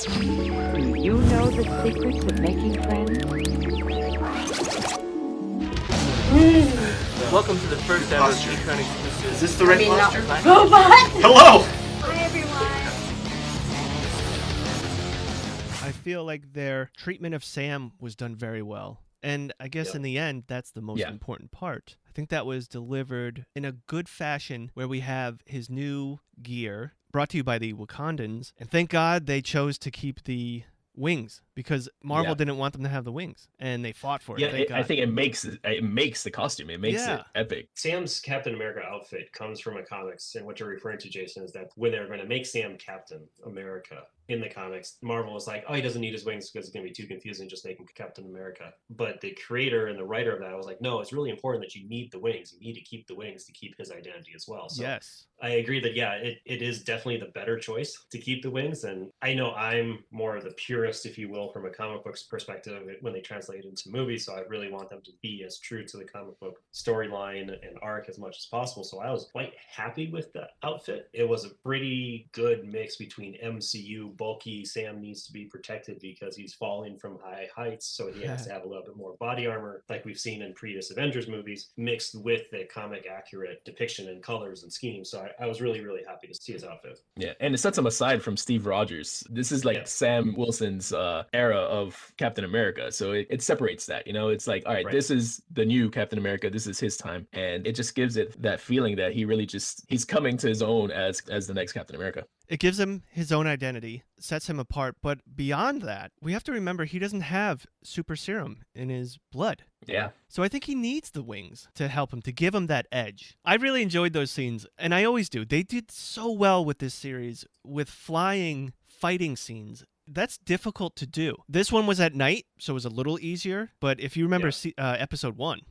Do you know the secrets of making friends? Welcome to the first ever Patreon exclusive. Is this the red monster? Robot! Hello! Hi, everyone. I feel like their treatment of Sam was done very well. And I guess in the end, that's the most important part. I think that was delivered in a good fashion where we have his new gear brought to you by the Wakandans. And thank God they chose to keep the wings because Marvel didn't want them to have the wings. And they fought for it. Yeah, I think it makes the costume. It makes it epic. Sam's Captain America outfit comes from a comics, and what you're referring to, Jason, is that when they were going to make Sam Captain America in the comics, Marvel was like, oh, he doesn't need his wings because it's going to be too confusing, just make him Captain America. But the creator and the writer of that was like, no, it's really important that you need the wings. You need to keep the wings to keep his identity as well. So yes. I agree that, it is definitely the better choice to keep the wings. And I know I'm more of the purist, if you will, from a comic book's perspective when they translate it into movies. So I really want them to be as true to the comic book storyline and arc as much as possible. So I was quite happy with the outfit. It was a pretty good mix between MCU, bulky Sam needs to be protected because he's falling from high heights. So he has to have a little bit more body armor like we've seen in previous Avengers movies, mixed with the comic accurate depiction in colors and schemes. So I was really, really happy to see his outfit. Yeah, and it sets him aside from Steve Rogers. This is like Sam Wilson's era of Captain America. So it separates that, it's like, all right, this is the new Captain America. This is his time. And it just gives it that feeling that he really he's coming to his own as the next Captain America. It gives him his own identity, sets him apart. But beyond that, we have to remember he doesn't have super serum in his blood. Yeah. So I think he needs the wings to help him, to give him that edge. I really enjoyed those scenes, and I always do. They did so well with this series, with flying fighting scenes. That's difficult to do. This one was at night, so it was a little easier. But if you remember episode 1,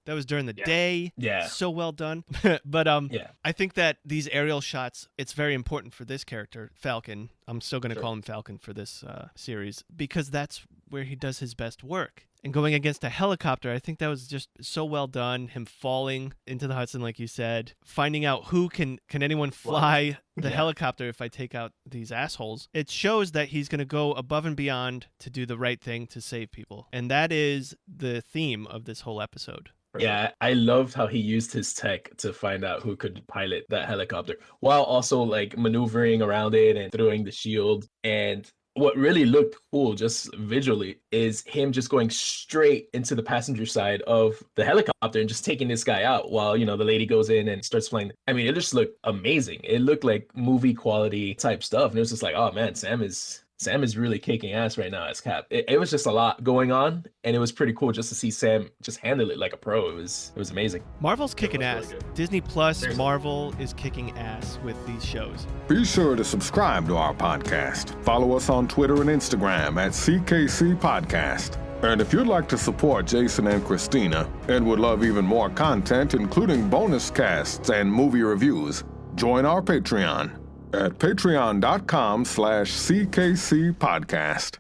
that was during the day. Yeah. So well done. But I think that these aerial shots, it's very important for this character, Falcon. I'm still going to call him Falcon for this series because that's where he does his best work. And going against a helicopter, I think that was just so well done. Him falling into the Hudson, like you said, finding out who can anyone fly the helicopter if I take out these assholes. It shows that he's going to go above and beyond to do the right thing to save people. And that is the theme of this whole episode. Yeah, I loved how he used his tech to find out who could pilot that helicopter while also like maneuvering around it and throwing the shield. And what really looked cool just visually is him just going straight into the passenger side of the helicopter and just taking this guy out while, the lady goes in and starts flying. I mean, it just looked amazing. It looked like movie quality type stuff. And it was just like, oh man, Sam is really kicking ass right now as Cap. It was just a lot going on, and it was pretty cool just to see Sam just handle it like a pro. It was amazing. Marvel's kicking ass. Really Disney Plus, Marvel is kicking ass with these shows. Be sure to subscribe to our podcast. Follow us on Twitter and Instagram at CKC Podcast. And if you'd like to support Jason and Christina and would love even more content, including bonus casts and movie reviews, join our Patreon at patreon.com/CKC Podcast.